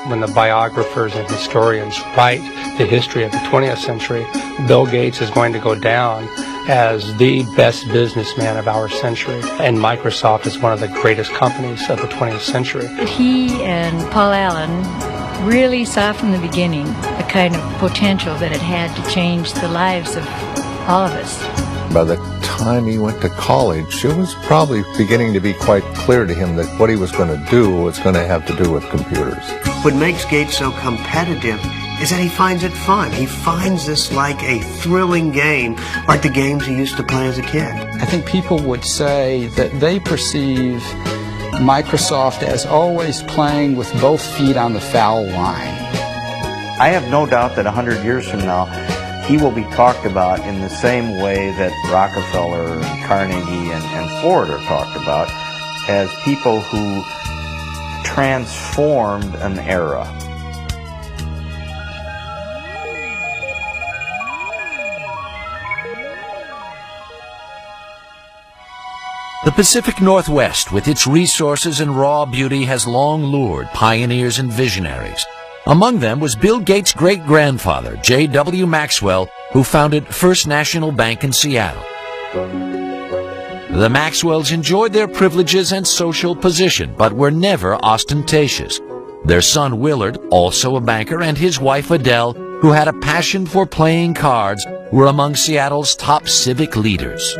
When the biographers and historians write the history of the 20th century, Bill Gates is going to go down as the best businessman of our century, and Microsoft is one of the greatest companies of the 20th century. He and Paul Allen really saw from the beginning the kind of potential that it had to change the lives of all of us. By the time he went to college, it was probably beginning to be quite clear to him that what he was going to do was going to have to do with computers. What makes Gates so competitive is that he finds it fun. He finds this like a thrilling game, like the games he used to play as a kid. I think people would say that they perceive Microsoft as always playing with both feet on the foul line. I have no doubt that 100 years from now, he will be talked about in the same way that Rockefeller and Carnegie and Ford are talked about, as people who transformed an era. The Pacific Northwest, with its resources and raw beauty, has long lured pioneers and visionaries. Among them was Bill Gates' great-grandfather, J.W. Maxwell, who founded First National Bank in Seattle. The Maxwells enjoyed their privileges and social position, but were never ostentatious. Their son Willard, also a banker, and his wife Adele, who had a passion for playing cards, were among Seattle's top civic leaders.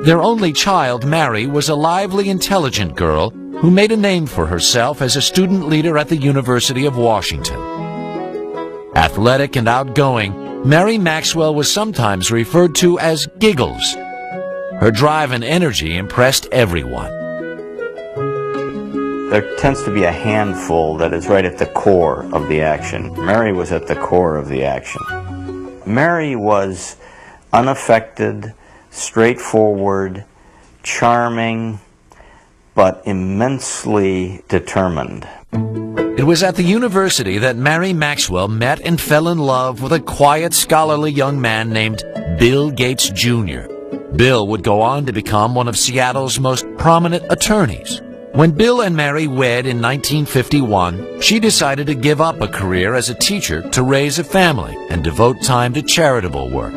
Their only child, Mary, was a lively, intelligent girl who made a name for herself as a student leader at the University of Washington. Athletic and outgoing, Mary Maxwell was sometimes referred to as Giggles. Her drive and energy impressed everyone. There tends to be a handful that is right at the core of the action. Mary was at the core of the action. Mary was unaffected, straightforward, charming, but immensely determined. It was at the university that Mary Maxwell met and fell in love with a quiet, scholarly young man named Bill Gates, Jr. Bill would go on to become one of Seattle's most prominent attorneys. When Bill and Mary wed in 1951, she decided to give up a career as a teacher to raise a family and devote time to charitable work.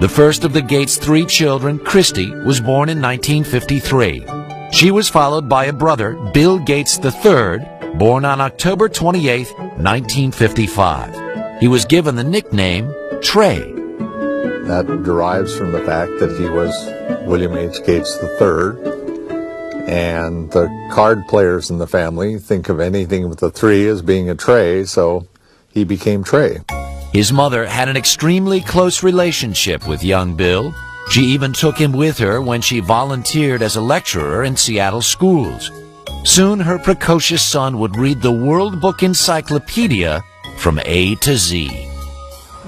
The first of the Gates' 3 children, Christy, was born in 1953. She was followed by a brother, Bill Gates III, born on October 28, 1955. He was given the nickname Trey. That derives from the fact that he was William H. Gates III, and the card players in the family think of anything with a 3 as being a Trey, so he became Trey. His mother had an extremely close relationship with young Bill. She even took him with her when she volunteered as a lecturer in Seattle schools. Soon her precocious son would read the World Book Encyclopedia from A to Z.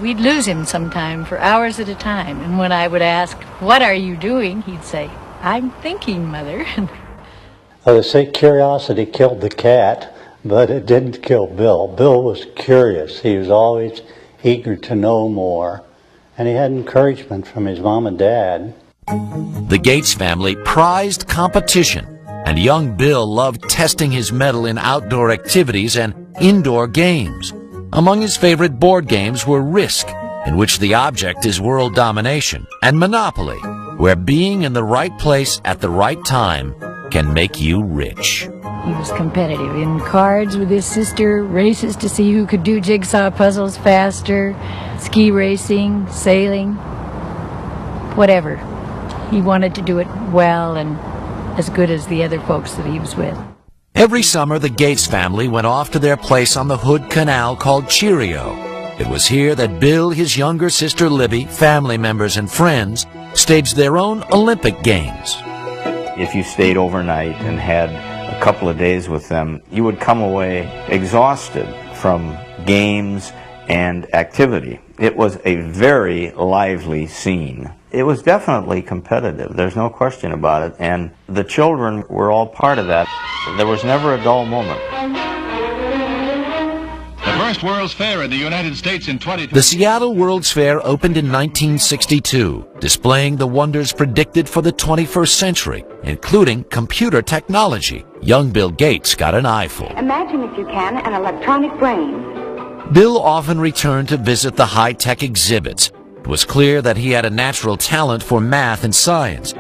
We'd lose him sometime for hours at a time, and when I would ask, "What are you doing?" he'd say, "I'm thinking, Mother." They say curiosity killed the cat, but it didn't kill Bill. Bill was curious. He was always eager to know more, and he had encouragement from his mom and dad. The Gates family prized competition, and young Bill loved testing his mettle in outdoor activities and indoor games. Among his favorite board games were Risk, in which the object is world domination, and Monopoly, where being in the right place at the right time can make you rich. He was competitive in cards with his sister, races to see who could do jigsaw puzzles faster, ski racing, sailing, whatever. He wanted to do it well and as good as the other folks that he was with. Every summer, the Gates family went off to their place on the Hood Canal called Cheerio. It was here that Bill, his younger sister Libby, family members, and friends staged their own Olympic Games. If you stayed overnight and had a couple of days with them, you would come away exhausted from games and activity. It was a very lively scene. It was definitely competitive, there's no question about it, and the children were all part of that. There was never a dull moment. The first World's Fair in the United States in 2020. The Seattle World's Fair opened in 1962, displaying the wonders predicted for the 21st century, including computer technology. Young Bill Gates got an eyeful. Imagine, if you can, an electronic brain. Bill often returned to visit the high-tech exhibits. It was clear that he had a natural talent for math and science.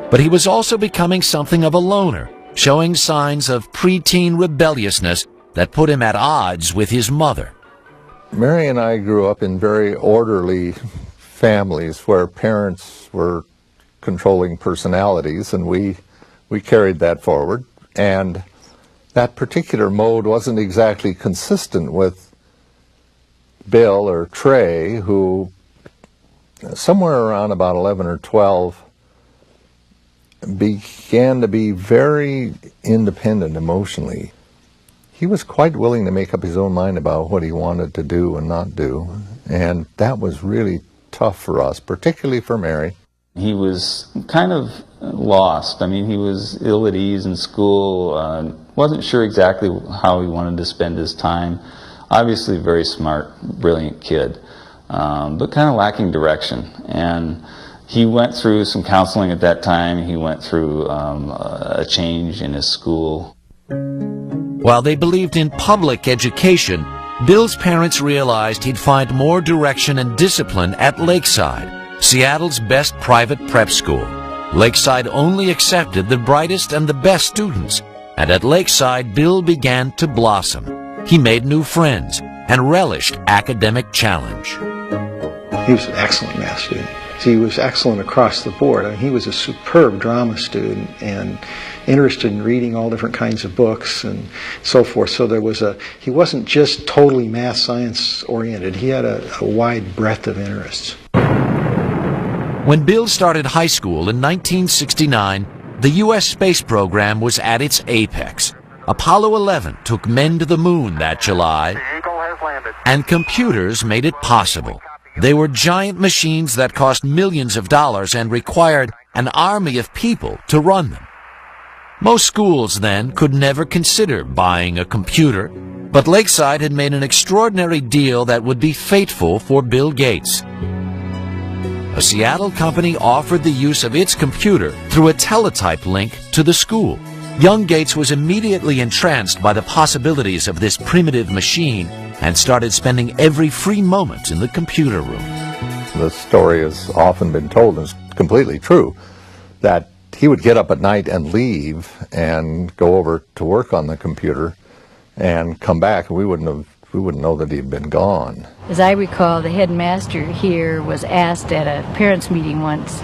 But he was also becoming something of a loner, showing signs of preteen rebelliousness that put him at odds with his mother. Mary and I grew up in very orderly families where parents were controlling personalities, and we carried that forward. And that particular mode wasn't exactly consistent with Bill or Trey, who somewhere around about 11 or 12 began to be very independent emotionally. He was quite willing to make up his own mind about what he wanted to do and not do, and that was really tough for us, particularly for Mary. He was kind of lost. I mean, he was ill at ease in school, wasn't sure exactly how he wanted to spend his time. Obviously a very smart, brilliant kid, but kind of lacking direction. And he went through some counseling at that time. He went through a change in his school. While they believed in public education, Bill's parents realized he'd find more direction and discipline at Lakeside, Seattle's best private prep school. Lakeside only accepted the brightest and the best students, and at Lakeside, Bill began to blossom. He made new friends and relished academic challenge. He was an excellent math student. He was excellent across the board. I mean, he was a superb drama student and interested in reading all different kinds of books and so forth. So he wasn't just totally math science oriented. He had a wide breadth of interests. When Bill started high school in 1969, the U.S. space program was at its apex. Apollo 11 took men to the moon that July, and computers made it possible. They were giant machines that cost millions of dollars and required an army of people to run them. Most schools then could never consider buying a computer, but Lakeside had made an extraordinary deal that would be fateful for Bill Gates. A Seattle company offered the use of its computer through a teletype link to the school. Young Gates was immediately entranced by the possibilities of this primitive machine and started spending every free moment in the computer room. The story has often been told, and it's completely true, that he would get up at night and leave and go over to work on the computer and come back, and we wouldn't know that he'd been gone. As I recall, the headmaster here was asked at a parents' meeting once,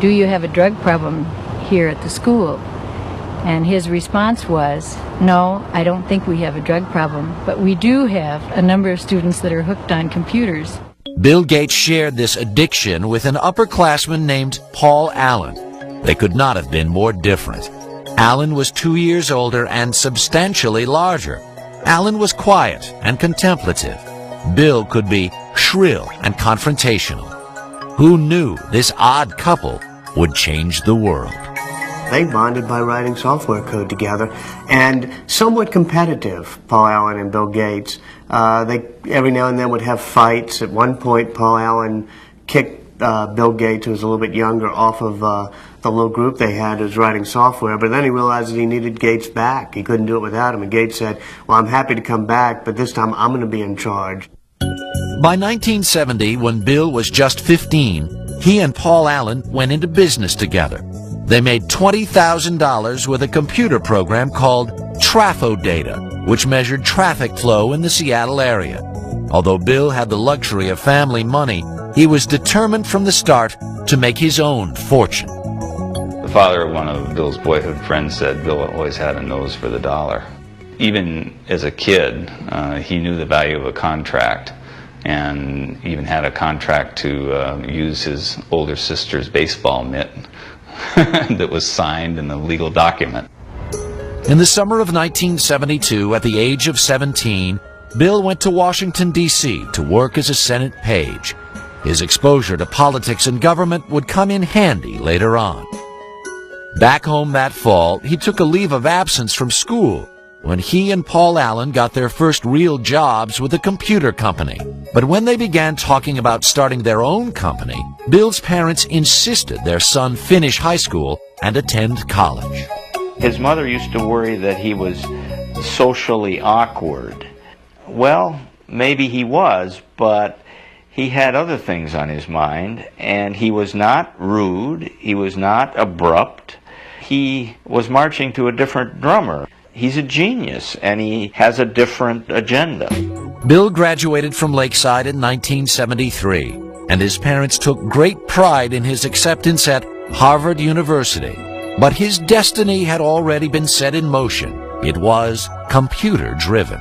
"Do you have a drug problem here at the school?" And his response was, "No, I don't think we have a drug problem, but we do have a number of students that are hooked on computers." Bill Gates shared this addiction with an upperclassman named Paul Allen. They could not have been more different. Allen was 2 years older and substantially larger. Allen was quiet and contemplative. Bill could be shrill and confrontational. Who knew this odd couple would change the world? They bonded by writing software code together, and somewhat competitive, Paul Allen and Bill Gates. They every now and then would have fights. At one point, Paul Allen kicked Bill Gates, who was a little bit younger, off of the little group they had that was writing software, but then he realized that he needed Gates back. He couldn't do it without him, and Gates said, "Well, I'm happy to come back, but this time I'm going to be in charge." By 1970, when Bill was just 15, he and Paul Allen went into business together. They made $20,000 with a computer program called TrafoData, which measured traffic flow in the Seattle area. Although Bill had the luxury of family money, he was determined from the start to make his own fortune. The father of one of Bill's boyhood friends said Bill always had a nose for the dollar. Even as a kid, he knew the value of a contract, and even had a contract to use his older sister's baseball mitt that was signed in a legal document. In the summer of 1972, at the age of 17, Bill went to Washington, D.C. to work as a Senate page. His exposure to politics and government would come in handy later on. Back home that fall, he took a leave of absence from school when he and Paul Allen got their first real jobs with a computer company. But when they began talking about starting their own company, Bill's parents insisted their son finish high school and attend college. His mother used to worry that he was socially awkward. Well, maybe he was, but he had other things on his mind, and he was not rude, he was not abrupt. He was marching to a different drummer. He's a genius, and he has a different agenda. Bill graduated from Lakeside in 1973, and his parents took great pride in his acceptance at Harvard University. But his destiny had already been set in motion. It was computer-driven.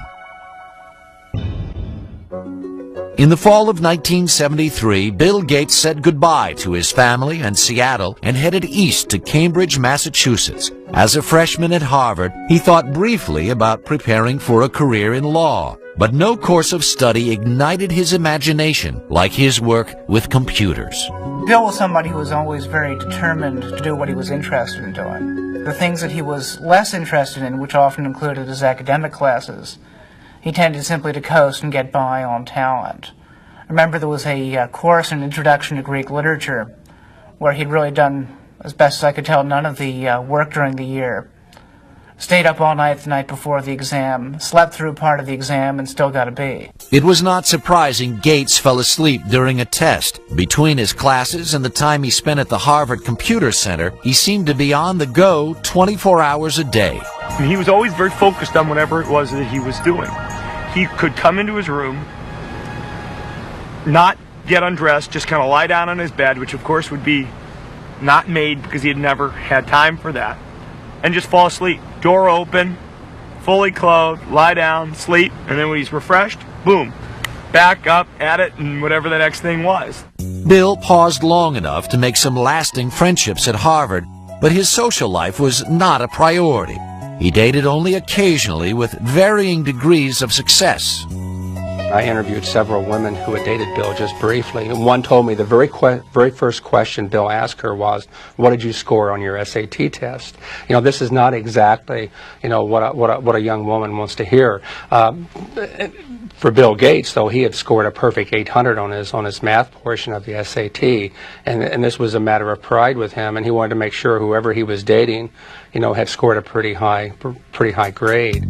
In the fall of 1973, Bill Gates said goodbye to his family and Seattle and headed east to Cambridge, Massachusetts. As a freshman at Harvard, he thought briefly about preparing for a career in law, but no course of study ignited his imagination like his work with computers. Bill was somebody who was always very determined to do what he was interested in doing. The things that he was less interested in, which often included his academic classes, he tended simply to coast and get by on talent. I remember there was a course in Introduction to Greek Literature where he'd really done, as best as I could tell, none of the work during the year. Stayed up all night the night before the exam, slept through part of the exam, and still got a B. It was not surprising Gates fell asleep during a test. Between his classes and the time he spent at the Harvard Computer Center, he seemed to be on the go 24 hours a day. And he was always very focused on whatever it was that he was doing. He could come into his room, not get undressed, just kind of lie down on his bed, which of course would be not made because he had never had time for that, and just fall asleep. Door open, fully clothed, lie down, sleep, and then when he's refreshed, boom, back up at it and whatever the next thing was. Bill paused long enough to make some lasting friendships at Harvard, but his social life was not a priority. He dated only occasionally with varying degrees of success. I interviewed several women who had dated Bill just briefly, and one told me the very first question Bill asked her was, "What did you score on your SAT test?" You know, this is not exactly, you know, what a young woman wants to hear. For Bill Gates, though, he had scored a perfect 800 on his math portion of the SAT, and this was a matter of pride with him, and he wanted to make sure whoever he was dating, you know, had scored a pretty high grade.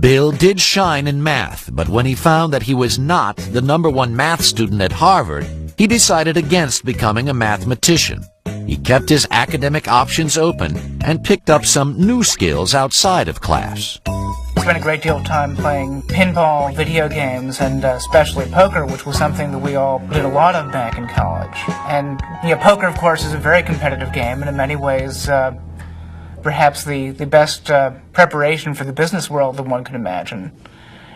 Bill did shine in math, but when he found that he was not the #1 math student at Harvard, he decided against becoming a mathematician. He kept his academic options open and picked up some new skills outside of class. I spent a great deal of time playing pinball, video games, and especially poker, which was something that we all did a lot of back in college. And you know, poker, of course, is a very competitive game, and in many ways, perhaps the best preparation for the business world that one could imagine.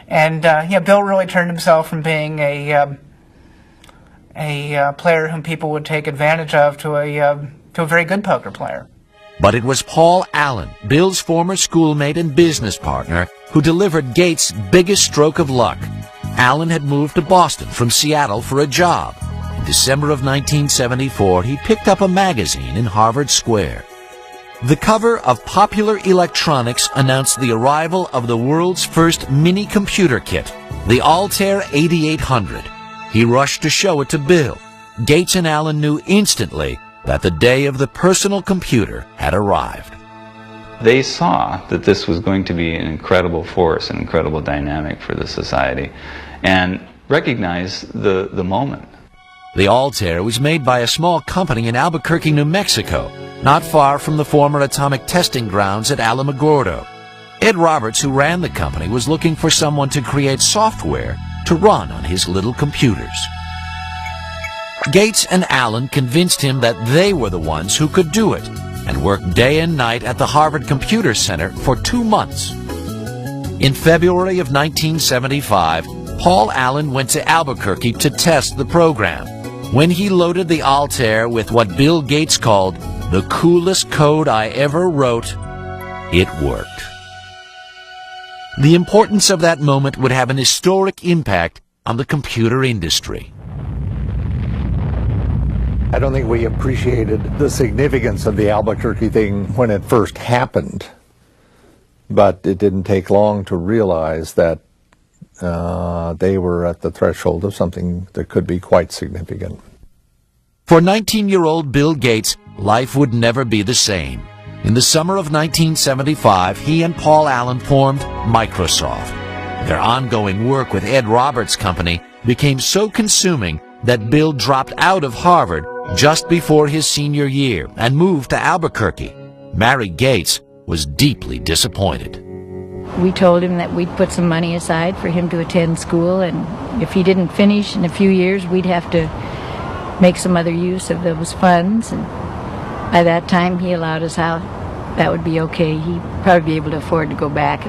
And yeah, Bill really turned himself from being a player whom people would take advantage of to a very good poker player. But it was Paul Allen, Bill's former schoolmate and business partner, who delivered Gates' biggest stroke of luck. Allen had moved to Boston from Seattle for a job. In December of 1974, he picked up a magazine in Harvard Square. The cover of Popular Electronics announced the arrival of the world's first mini-computer kit, the Altair 8800. He rushed to show it to Bill. Gates and Allen knew instantly that the day of the personal computer had arrived. They saw that this was going to be an incredible force, an incredible dynamic for the society, and recognized the moment. The Altair was made by a small company in Albuquerque, New Mexico, not far from the former atomic testing grounds at Alamogordo. Ed Roberts, who ran the company, was looking for someone to create software to run on his little computers. Gates and Allen convinced him that they were the ones who could do it, and worked day and night at the Harvard Computer Center for 2 months. In February of 1975, Paul Allen went to Albuquerque to test the program. When he loaded the Altair with what Bill Gates called the coolest code I ever wrote, it worked. The importance of that moment would have an historic impact on the computer industry. I don't think we appreciated the significance of the Albuquerque thing when it first happened. but it didn't take long to realize that they were at the threshold of something that could be quite significant. For 19-year-old Bill Gates, life would never be the same. In the summer of 1975, he and Paul Allen formed Microsoft. Their ongoing work with Ed Roberts' company became so consuming that Bill dropped out of Harvard just before his senior year and moved to Albuquerque. Mary Gates was deeply disappointed. We told him that we'd put some money aside for him to attend school, and if he didn't finish in a few years, we'd have to make some other use of those funds. And by that time, he allowed us out. That would be okay. He'd probably be able to afford to go back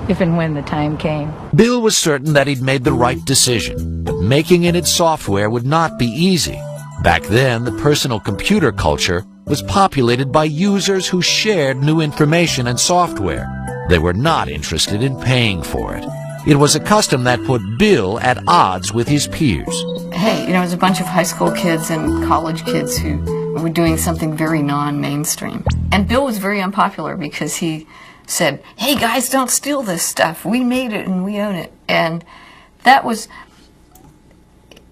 if and when the time came. Bill was certain that he'd made the right decision, but making it its software would not be easy. Back then, the personal computer culture was populated by users who shared new information and software. They were not interested in paying for it. It was a custom that put Bill at odds with his peers. Hey, it was a bunch of high school kids and college kids who were doing something very non-mainstream. And Bill was very unpopular because he said, hey guys, don't steal this stuff. We made it and we own it. And that was,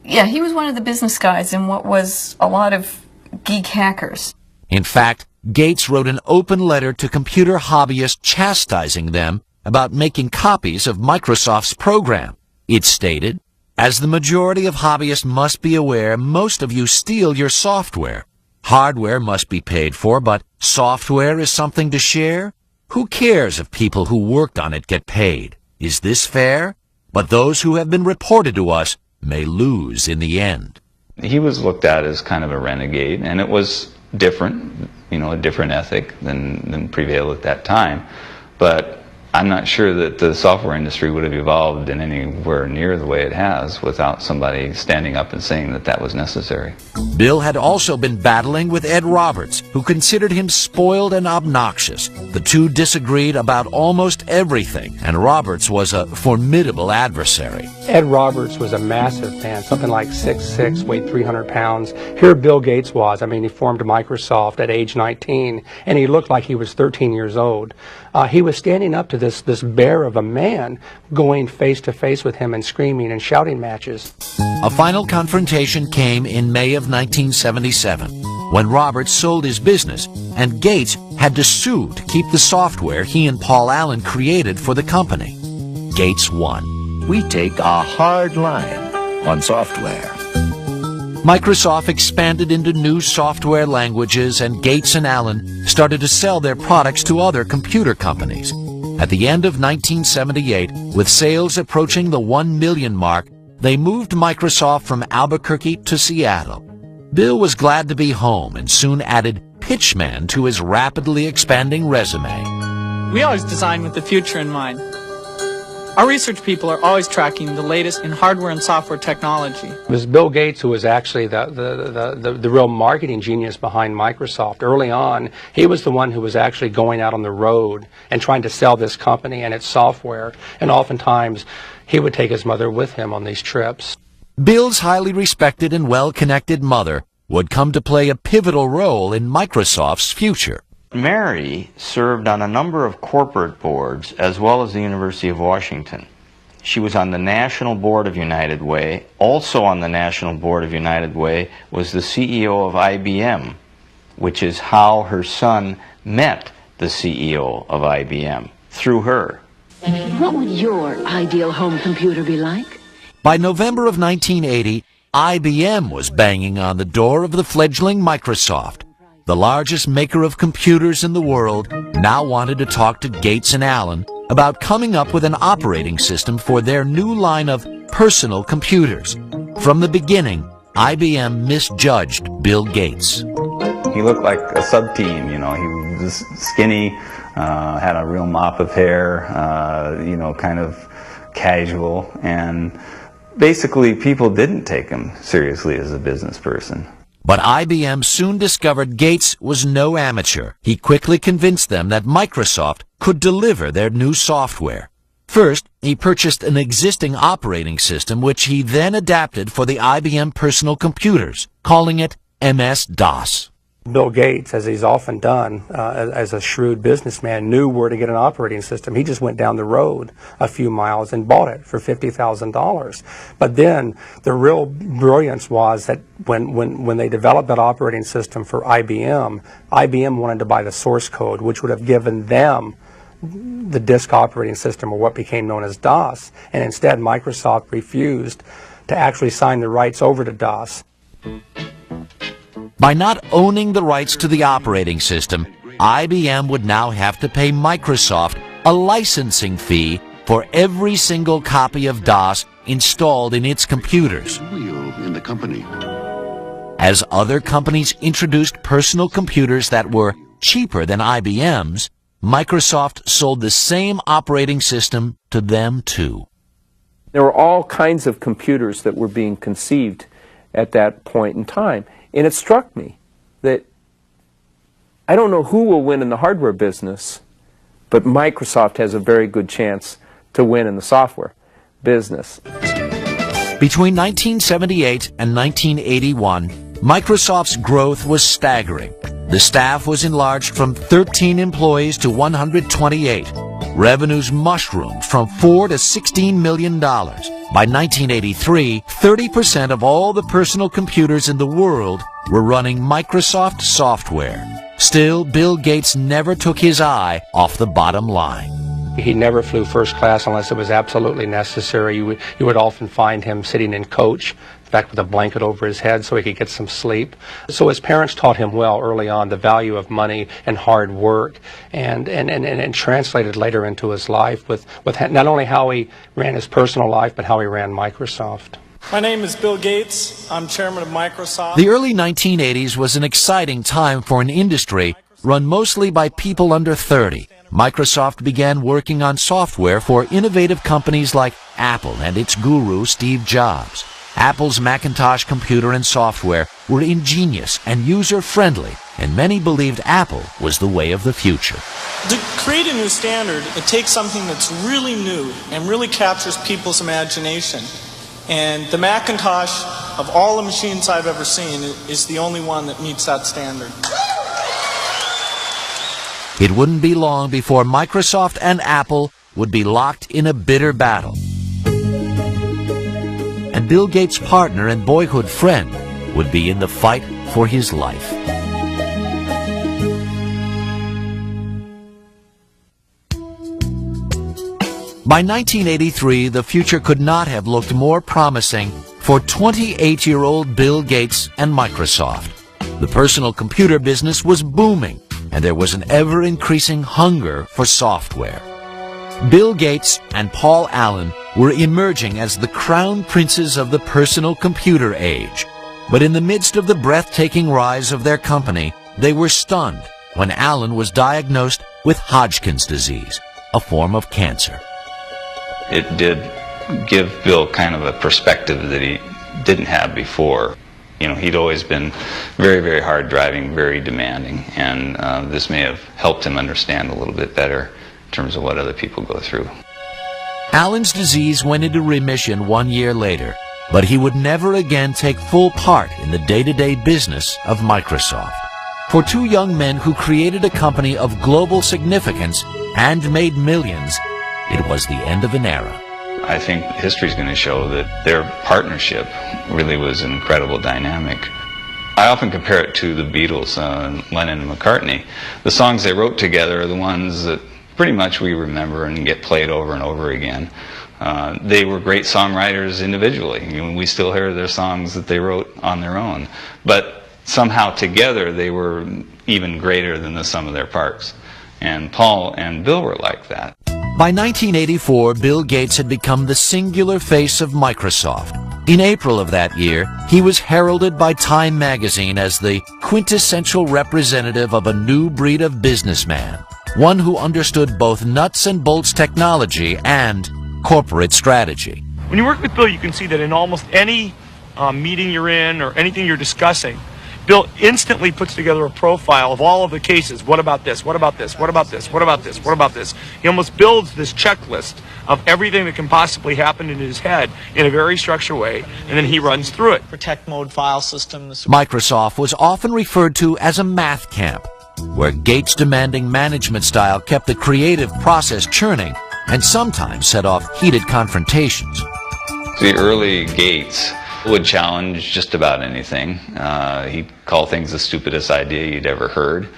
yeah, he was one of the business guys in what was a lot of geek hackers. In fact, Gates wrote an open letter to computer hobbyists chastising them about making copies of Microsoft's program. It stated, as the majority of hobbyists must be aware, most of you steal your software. Hardware must be paid for, but software is something to share? Who cares if people who worked on it get paid? Is this fair? But those who have been reported to us may lose in the end. He was looked at as kind of a renegade, and it was different, a different ethic than prevailed at that time. But I'm not sure that the software industry would have evolved in anywhere near the way it has without somebody standing up and saying that that was necessary. Bill had also been battling with Ed Roberts, who considered him spoiled and obnoxious. The two disagreed about almost everything, and Roberts was a formidable adversary. Ed Roberts was a massive man, something like 6'6", weighed 300 pounds. Here Bill Gates was. I mean, he formed Microsoft at age 19, and he looked like he was 13 years old. He was standing up to this bear of a man, going face to face with him and screaming and shouting matches. A final confrontation came in May of 1977, when Roberts sold his business, and Gates had to sue to keep the software he and Paul Allen created for the company. Gates won. We take a hard line on software. Microsoft expanded into new software languages, and Gates and Allen started to sell their products to other computer companies. At the end of 1978, with sales approaching the 1 million mark, they moved Microsoft from Albuquerque to Seattle. Bill was glad to be home and soon added pitchman to his rapidly expanding resume. We always design with the future in mind. Our research people are always tracking the latest in hardware and software technology. It was Bill Gates who was actually the real marketing genius behind Microsoft. Early on, he was the one who was actually going out on the road and trying to sell this company and its software. And oftentimes, he would take his mother with him on these trips. Bill's highly respected and well-connected mother would come to play a pivotal role in Microsoft's future. Mary served on a number of corporate boards as well as the University of Washington. She was on the National Board of United Way. Also on the National Board of United Way was the CEO of IBM, which is how her son met the CEO of IBM, through her. What would your ideal home computer be like? By November of 1980, IBM was banging on the door of the fledgling Microsoft. The largest maker of computers in the world now wanted to talk to Gates and Allen about coming up with an operating system for their new line of personal computers. From the beginning, IBM misjudged Bill Gates. He looked like a sub-teen, he was skinny, had a real mop of hair, kind of casual, and basically people didn't take him seriously as a business person. But IBM soon discovered Gates was no amateur. He quickly convinced them that Microsoft could deliver their new software. First, he purchased an existing operating system which he then adapted for the IBM personal computers, calling it MS-DOS. Bill Gates, as he's often done as a shrewd businessman, knew where to get an operating system. He just went down the road a few miles and bought it for $50,000. But then the real brilliance was that when they developed that operating system for IBM, IBM wanted to buy the source code, which would have given them the disk operating system, or what became known as DOS, and instead Microsoft refused to actually sign the rights over to DOS. By not owning the rights to the operating system, IBM would now have to pay Microsoft a licensing fee for every single copy of DOS installed in its computers. In the company. As other companies introduced personal computers that were cheaper than IBM's, Microsoft sold the same operating system to them too. There were all kinds of computers that were being conceived at that point in time. And it struck me that I don't know who will win in the hardware business, but Microsoft has a very good chance to win in the software business. Between 1978 and 1981, Microsoft's growth was staggering. The staff was enlarged from 13 employees to 128. Revenues mushroomed from $4 to $16 million. By 1983, 30% of all the personal computers in the world were running Microsoft software. Still, Bill Gates never took his eye off the bottom line. He never flew first class unless it was absolutely necessary. You would often find him sitting in coach, in fact with a blanket over his head so he could get some sleep. So his parents taught him well early on the value of money and hard work, and translated later into his life with not only how he ran his personal life, but how he ran Microsoft. My name is Bill Gates. I'm chairman of Microsoft. The early 1980s was an exciting time for an industry run mostly by people under 30. Microsoft began working on software for innovative companies like Apple and its guru, Steve Jobs. Apple's Macintosh computer and software were ingenious and user-friendly, and many believed Apple was the way of the future. To create a new standard, it takes something that's really new and really captures people's imagination. And the Macintosh, of all the machines I've ever seen, is the only one that meets that standard. It wouldn't be long before Microsoft and Apple would be locked in a bitter battle. And Bill Gates' partner and boyhood friend would be in the fight for his life. By 1983, the future could not have looked more promising for 28-year-old Bill Gates and Microsoft. The personal computer business was booming, and there was an ever-increasing hunger for software. Bill Gates and Paul Allen were emerging as the crown princes of the personal computer age. But in the midst of the breathtaking rise of their company, they were stunned when Allen was diagnosed with Hodgkin's disease, a form of cancer. It did give Bill kind of a perspective that he didn't have before. You know, he'd always been very, very hard driving, very demanding, and this may have helped him understand a little bit better in terms of what other people go through. Allen's disease went into remission 1 year later, but he would never again take full part in the day-to-day business of Microsoft. For two young men who created a company of global significance and made millions, it was the end of an era. I think history's going to show that their partnership really was an incredible dynamic. I often compare it to the Beatles, Lennon and McCartney. The songs they wrote together are the ones that pretty much we remember and get played over and over again. They were great songwriters individually. I mean, we still hear their songs that they wrote on their own. But somehow together they were even greater than the sum of their parts. And Paul and Bill were like that. By 1984, Bill Gates had become the singular face of Microsoft. In April of that year, he was heralded by Time magazine as the quintessential representative of a new breed of businessman, one who understood both nuts and bolts technology and corporate strategy. When you work with Bill, you can see that in almost any meeting you're in or anything you're discussing, Bill instantly puts together a profile of all of the cases. What about this? What about this? What about this? What about this? What about this? He almost builds this checklist of everything that can possibly happen in his head in a very structured way, and then he runs through it. Protect mode file system. Microsoft was often referred to as a math camp, where Gates' demanding management style kept the creative process churning and sometimes set off heated confrontations. The early Gates would challenge just about anything. He'd call things the stupidest idea you'd ever heard.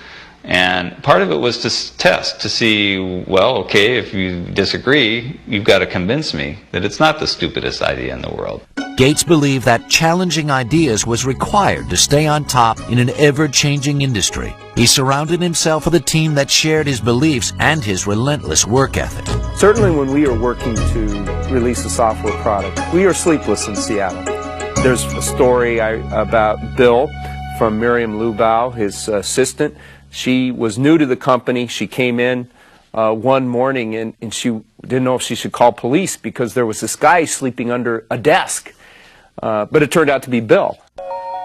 And part of it was to test, to see, well, okay, if you disagree, you've got to convince me that it's not the stupidest idea in the world. Gates believed that challenging ideas was required to stay on top in an ever-changing industry. He surrounded himself with a team that shared his beliefs and his relentless work ethic. Certainly when we are working to release a software product, we are sleepless in Seattle. There's a story about Bill from Miriam Lubau, his assistant. She was new to the company. She came in one morning and she didn't know if she should call police because there was this guy sleeping under a desk. But it turned out to be Bill.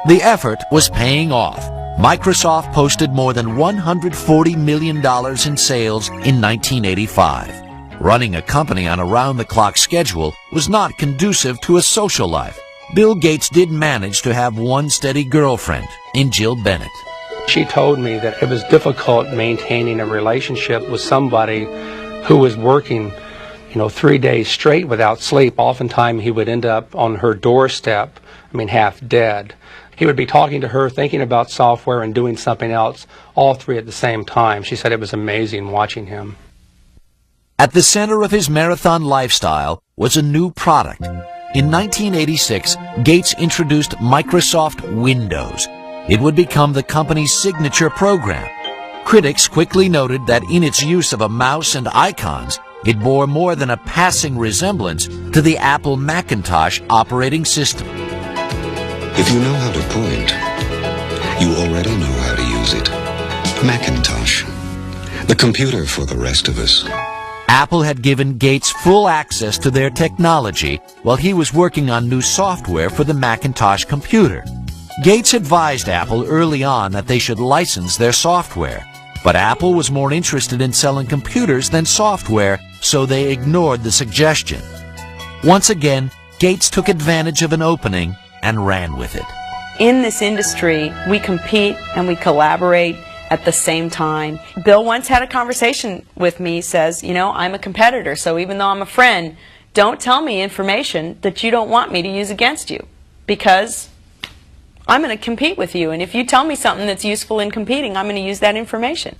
The effort was paying off. Microsoft posted more than $140 million in sales in 1985. Running a company on a round-the-clock schedule was not conducive to a social life. Bill Gates did manage to have one steady girlfriend in Jill Bennett. She told me that it was difficult maintaining a relationship with somebody who was working, 3 days straight without sleep. Oftentimes he would end up on her doorstep, half dead. He would be talking to her, thinking about software and doing something else, all three at the same time. She said it was amazing watching him. At the center of his marathon lifestyle was a new product. In 1986, Gates introduced Microsoft Windows. It would become the company's signature program. Critics quickly noted that in its use of a mouse and icons, it bore more than a passing resemblance to the Apple Macintosh operating system. If you know how to point, you already know how to use it. Macintosh, the computer for the rest of us. Apple had given Gates full access to their technology while he was working on new software for the Macintosh computer. Gates advised Apple early on that they should license their software, but Apple was more interested in selling computers than software, so they ignored the suggestion. Once again, Gates took advantage of an opening and ran with it. In this industry, we compete and we collaborate at the same time. Bill once had a conversation with me, says, I'm a competitor, so even though I'm a friend, don't tell me information that you don't want me to use against you, because I'm going to compete with you, and if you tell me something that's useful in competing, I'm going to use that information.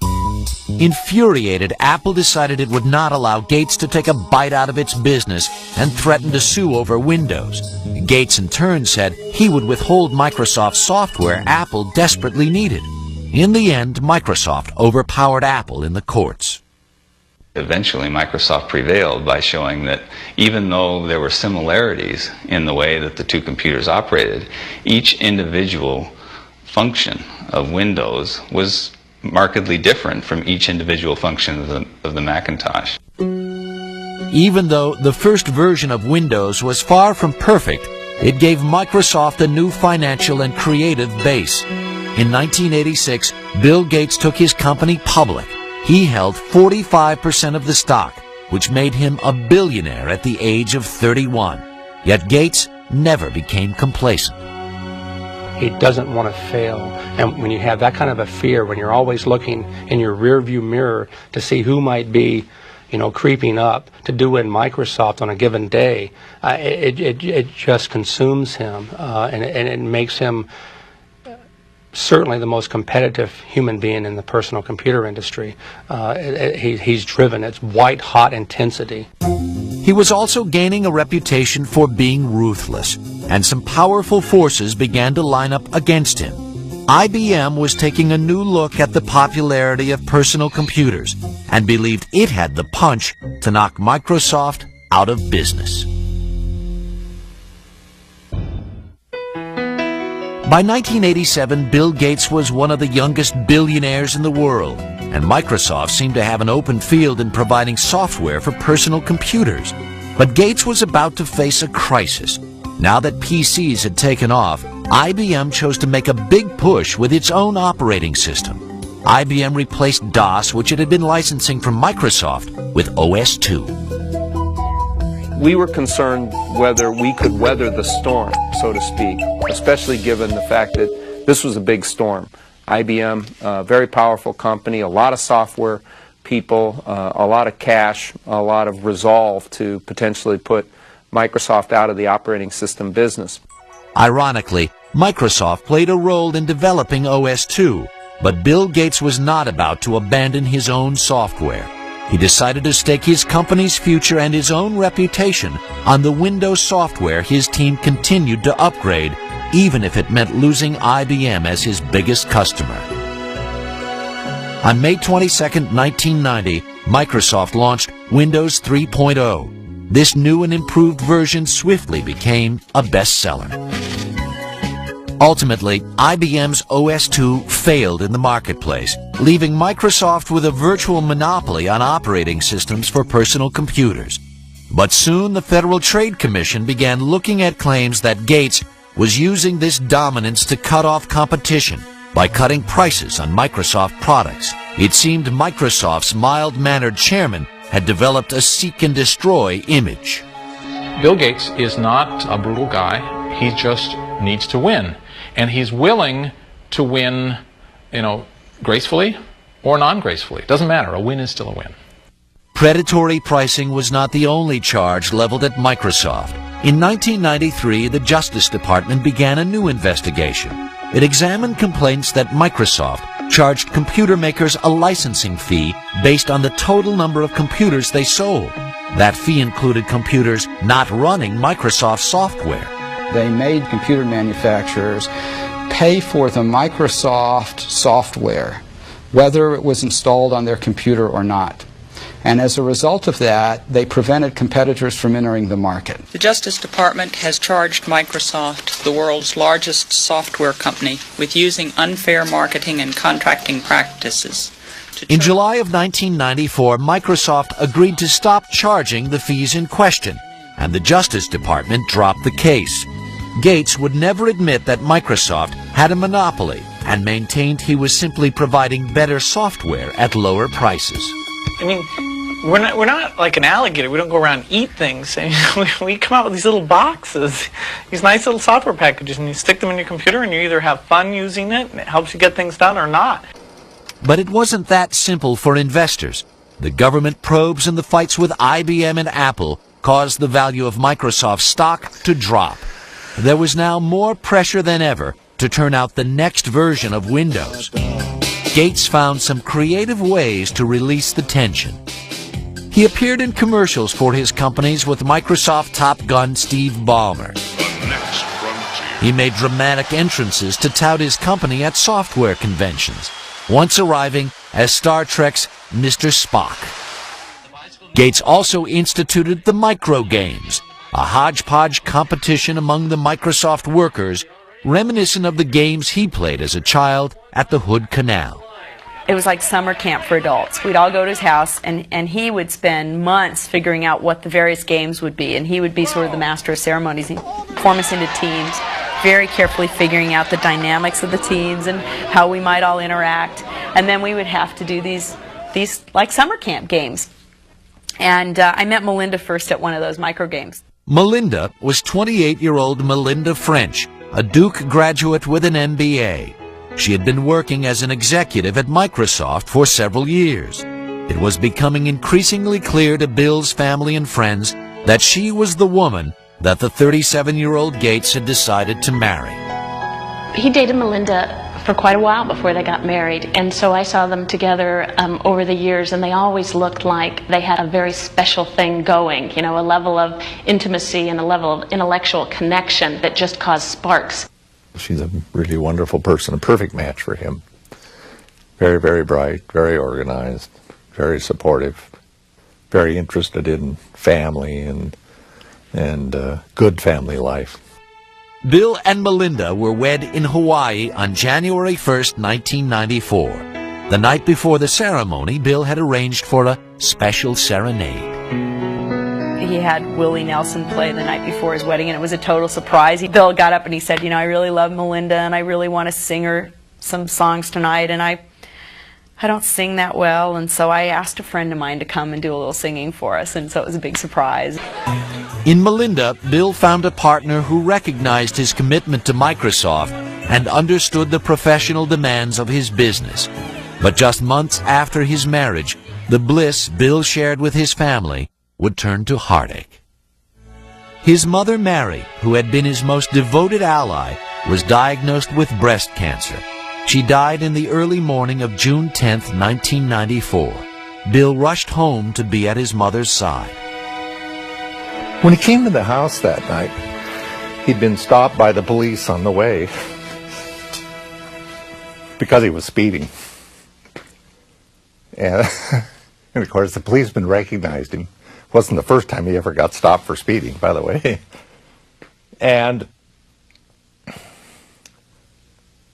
Infuriated, Apple decided it would not allow Gates to take a bite out of its business and threatened to sue over Windows. Gates in turn said he would withhold Microsoft software Apple desperately needed. In the end, Microsoft overpowered Apple in the courts. Eventually, Microsoft prevailed by showing that even though there were similarities in the way that the two computers operated, each individual function of Windows was markedly different from each individual function of the Macintosh. Even though the first version of Windows was far from perfect, it gave Microsoft a new financial and creative base. In 1986, Bill Gates took his company public. He held 45% of the stock, which made him a billionaire at the age of 31. Yet Gates never became complacent. He doesn't want to fail. And when you have that kind of a fear, when you're always looking in your rearview mirror to see who might be, creeping up to do in Microsoft on a given day, it just consumes him, and it makes him certainly the most competitive human being in the personal computer industry. He's driven. It's white-hot intensity. He was also gaining a reputation for being ruthless, and some powerful forces began to line up against him. IBM was taking a new look at the popularity of personal computers and believed it had the punch to knock Microsoft out of business. By 1987, Bill Gates was one of the youngest billionaires in the world, and Microsoft seemed to have an open field in providing software for personal computers. But Gates was about to face a crisis. Now that PCs had taken off, IBM chose to make a big push with its own operating system. IBM replaced DOS, which it had been licensing from Microsoft, with OS/2. We were concerned whether we could weather the storm, so to speak, especially given the fact that this was a big storm. IBM, a very powerful company, a lot of software people, a lot of cash, a lot of resolve to potentially put Microsoft out of the operating system business. Ironically, Microsoft played a role in developing OS/2, but Bill Gates was not about to abandon his own software. He decided to stake his company's future and his own reputation on the Windows software his team continued to upgrade, even if it meant losing IBM as his biggest customer. On May 22, 1990, Microsoft launched Windows 3.0. This new and improved version swiftly became a bestseller. Ultimately, IBM's OS/2 failed in the marketplace, leaving Microsoft with a virtual monopoly on operating systems for personal computers. But soon the Federal Trade Commission began looking at claims that Gates was using this dominance to cut off competition by cutting prices on Microsoft products. It seemed Microsoft's mild-mannered chairman had developed a seek-and-destroy image. Bill Gates is not a brutal guy. He just needs to win. And he's willing to win, gracefully or non-gracefully. It doesn't matter. A win is still a win. Predatory pricing was not the only charge leveled at Microsoft. In 1993, the Justice Department began a new investigation. It examined complaints that Microsoft charged computer makers a licensing fee based on the total number of computers they sold. That fee included computers not running Microsoft software. They made computer manufacturers pay for the Microsoft software, whether it was installed on their computer or not. And as a result of that, they prevented competitors from entering the market. The Justice Department has charged Microsoft, the world's largest software company, with using unfair marketing and contracting practices. In July of 1994, Microsoft agreed to stop charging the fees in question, and the Justice Department dropped the case. Gates would never admit that Microsoft had a monopoly and maintained he was simply providing better software at lower prices. I mean, we're not like an alligator. We don't go around and eat things. I mean, we come out with these little boxes, these nice little software packages, and you stick them in your computer, and you either have fun using it, and it helps you get things done, or not. But it wasn't that simple for investors. The government probes and the fights with IBM and Apple caused the value of Microsoft stock to drop. There was now more pressure than ever to turn out the next version of Windows. Gates found some creative ways to release the tension. He appeared in commercials for his companies with Microsoft top gun Steve Ballmer. He made dramatic entrances to tout his company at software conventions, once arriving as Star Trek's Mr. Spock. Gates also instituted the micro games, a hodgepodge competition among the Microsoft workers, reminiscent of the games he played as a child at the Hood Canal. It was like summer camp for adults. We'd all go to his house, and he would spend months figuring out what the various games would be, and he would be sort of the master of ceremonies. He'd form us into teams, very carefully figuring out the dynamics of the teams and how we might all interact. And then we would have to do these like summer camp games. And I met Melinda first at one of those micro games. Melinda was 28-year-old Melinda French, a Duke graduate with an MBA. She had been working as an executive at Microsoft for several years. It was becoming increasingly clear to Bill's family and friends that she was the woman that the 37-year-old Gates had decided to marry. He dated Melinda for quite a while before they got married, and so I saw them together over the years, and they always looked like they had a very special thing going, you know, a level of intimacy and a level of intellectual connection that just caused sparks. She's a really wonderful person, a perfect match for him. Very, very bright, very organized, very supportive, very interested in family and good family life. Bill and Melinda were wed in Hawaii on January 1st, 1994. The night before the ceremony, Bill had arranged for a special serenade. He had Willie Nelson play the night before his wedding, and it was a total surprise. Bill got up and he said, you know, I really love Melinda, and I really want to sing her some songs tonight, and I don't sing that well, and so I asked a friend of mine to come and do a little singing for us, and so it was a big surprise. In Melinda, Bill found a partner who recognized his commitment to Microsoft and understood the professional demands of his business. But just months after his marriage, the bliss Bill shared with his family would turn to heartache. His mother, Mary, who had been his most devoted ally, was diagnosed with breast cancer. She died in the early morning of June 10th, 1994. Bill rushed home to be at his mother's side. When he came to the house that night, he'd been stopped by the police on the way because he was speeding. And of course, the policeman recognized him. It wasn't the first time he ever got stopped for speeding, by the way. And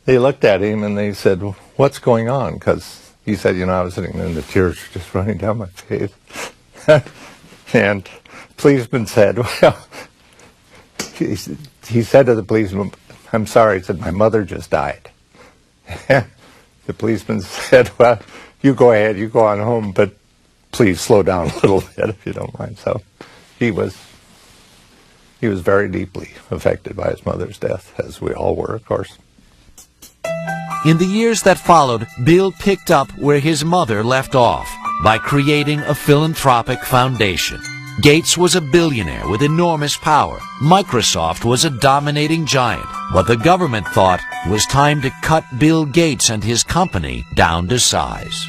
they looked at him and they said, what's going on? Because he said, you know, I was sitting there and the tears were just running down my face. And the policeman said, well, he said to the policeman, I'm sorry, he said, my mother just died. The policeman said, well, you go ahead, you go on home, but please slow down a little bit if you don't mind. So he was very deeply affected by his mother's death, as we all were, of course. In the years that followed, Bill picked up where his mother left off by creating a philanthropic foundation. Gates was a billionaire with enormous power. Microsoft was a dominating giant. What the government thought was time to cut Bill Gates and his company down to size.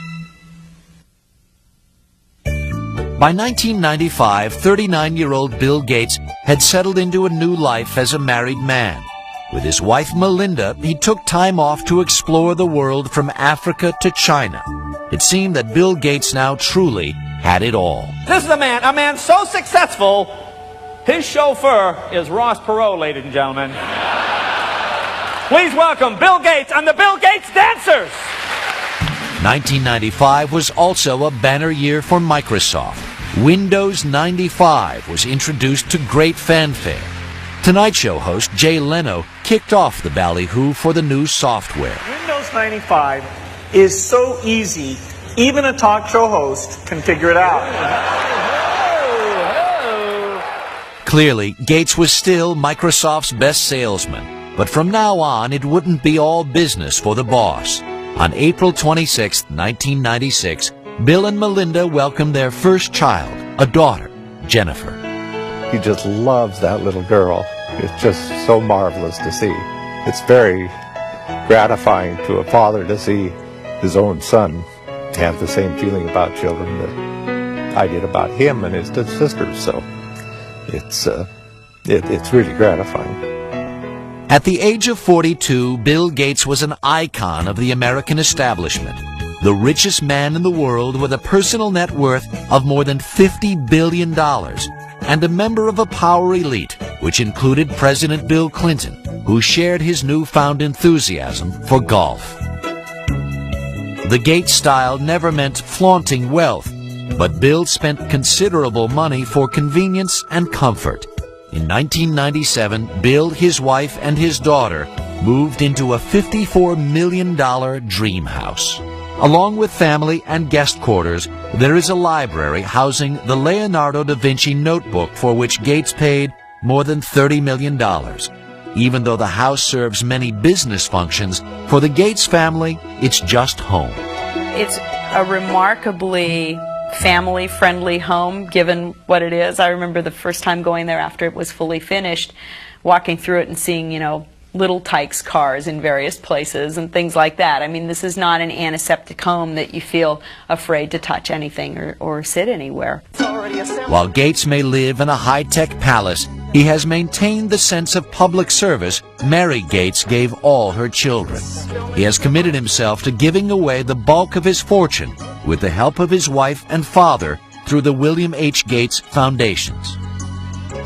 By 1995, 39-year-old Bill Gates had settled into a new life as a married man. With his wife Melinda, he took time off to explore the world from Africa to China. It seemed that Bill Gates now truly had it all. This is a man so successful, his chauffeur is Ross Perot, ladies and gentlemen. Please welcome Bill Gates and the Bill Gates Dancers. 1995 was also a banner year for Microsoft. Windows 95 was introduced to great fanfare. Tonight Show host Jay Leno kicked off the ballyhoo for the new software. Windows 95 is so easy, even a talk show host can figure it out. Clearly, Gates was still Microsoft's best salesman, but from now on it wouldn't be all business for the boss. On April 26, 1996, Bill and Melinda welcomed their first child, a daughter, Jennifer. He just loves that little girl. It's just so marvelous to see. It's very gratifying to a father to see his own son have the same feeling about children that I did about him and his sisters. So it's really gratifying. At the age of 42, Bill Gates was an icon of the American establishment, the richest man in the world with a personal net worth of more than $50 billion, and a member of a power elite, which included President Bill Clinton, who shared his newfound enthusiasm for golf. The Gates style never meant flaunting wealth, but Bill spent considerable money for convenience and comfort. In 1997, Bill, his wife, and his daughter moved into a $54 million dream house. Along with family and guest quarters, there is a library housing the Leonardo da Vinci notebook for which Gates paid more than $30 million. Even though the house serves many business functions, for the Gates family, it's just home. It's a remarkably family-friendly home, given what it is. I remember the first time going there after it was fully finished, walking through it and seeing, you know, little Tykes cars in various places and things like that. I mean, this is not an antiseptic home that you feel afraid to touch anything or sit anywhere. While Gates may live in a high-tech palace, he has maintained the sense of public service Mary Gates gave all her children. He has committed himself to giving away the bulk of his fortune with the help of his wife and father through the William H. Gates Foundations.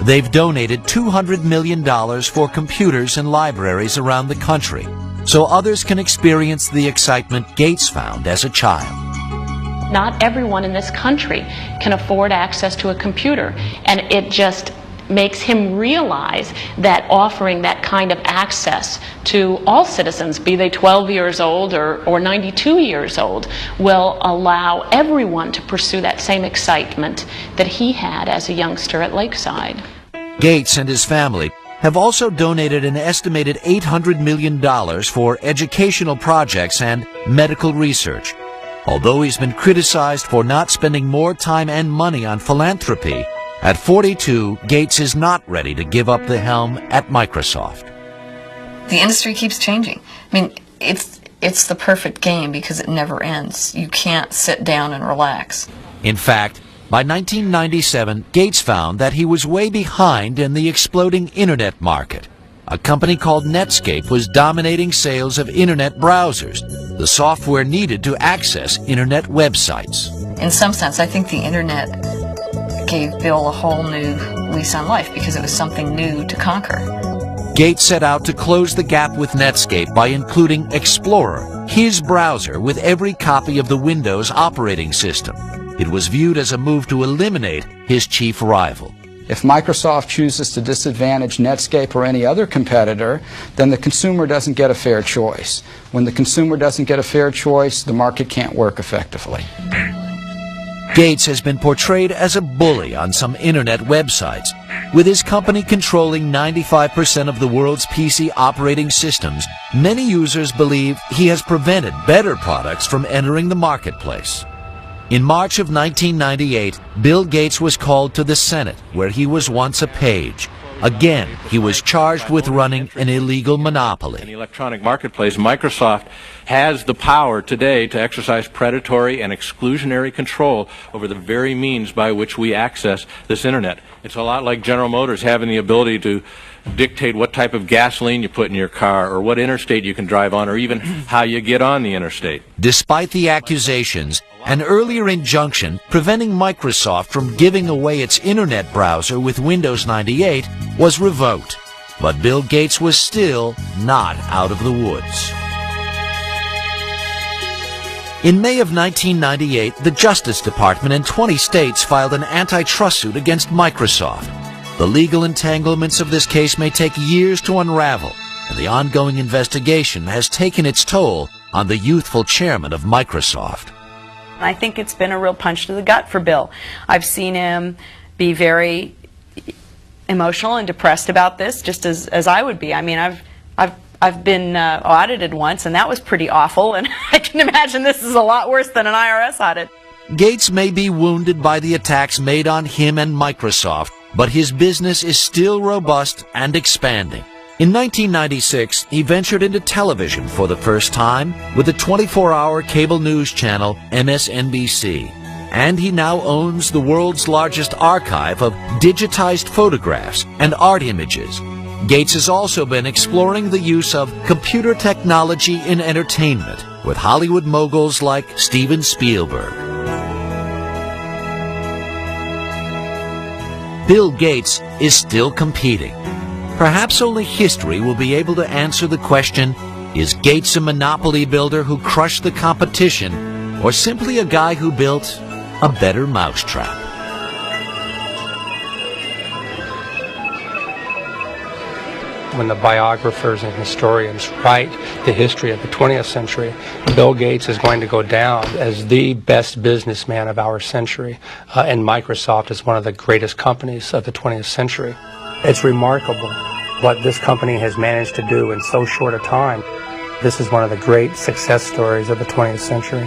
They've donated $200 million for computers and libraries around the country, so others can experience the excitement Gates found as a child. Not everyone in this country can afford access to a computer, and it just makes him realize that offering that kind of access to all citizens, be they 12 years old or 92 years old, will allow everyone to pursue that same excitement that he had as a youngster at Lakeside. Gates and his family have also donated an estimated $800 million for educational projects and medical research. Although he's been criticized for not spending more time and money on philanthropy, at 42, Gates is not ready to give up the helm at Microsoft. The industry keeps changing. I mean, it's the perfect game because it never ends. You can't sit down and relax. In fact, by 1997, Gates found that he was way behind in the exploding Internet market. A company called Netscape was dominating sales of Internet browsers, the software needed to access Internet websites. In some sense, I think the Internet gave Bill a whole new lease on life because it was something new to conquer. Gates set out to close the gap with Netscape by including Explorer, his browser with every copy of the Windows operating system. It was viewed as a move to eliminate his chief rival. If Microsoft chooses to disadvantage Netscape or any other competitor, then the consumer doesn't get a fair choice. When the consumer doesn't get a fair choice, the market can't work effectively. Gates has been portrayed as a bully on some Internet websites. With his company controlling 95% of the world's PC operating systems, many users believe he has prevented better products from entering the marketplace. In March of 1998, Bill Gates was called to the Senate, where he was once a page. Again, he was charged with running an illegal monopoly. In the electronic marketplace, Microsoft has the power today to exercise predatory and exclusionary control over the very means by which we access this Internet. It's a lot like General Motors having the ability to dictate what type of gasoline you put in your car, or what interstate you can drive on, or even how you get on the interstate. Despite the accusations, an earlier injunction preventing Microsoft from giving away its Internet browser with Windows 98 was revoked. But Bill Gates was still not out of the woods. In May of 1998, the Justice Department in 20 states filed an antitrust suit against Microsoft. The legal entanglements of this case may take years to unravel, and the ongoing investigation has taken its toll on the youthful chairman of Microsoft. I think it's been a real punch to the gut for Bill. I've seen him be very emotional and depressed about this, just as I would be. I mean, I've been audited once, and that was pretty awful, and I can imagine this is a lot worse than an IRS audit. Gates may be wounded by the attacks made on him and Microsoft, but his business is still robust and expanding. In 1996, he ventured into television for the first time with the 24-hour cable news channel MSNBC. And he now owns the world's largest archive of digitized photographs and art images. Gates has also been exploring the use of computer technology in entertainment with Hollywood moguls like Steven Spielberg. Bill Gates is still competing. Perhaps only history will be able to answer the question, is Gates a monopoly builder who crushed the competition, or simply a guy who built a better mousetrap? When the biographers and historians write the history of the 20th century, Bill Gates is going to go down as the best businessman of our century, and Microsoft is one of the greatest companies of the 20th century. It's remarkable what this company has managed to do in so short a time. This is one of the great success stories of the 20th century.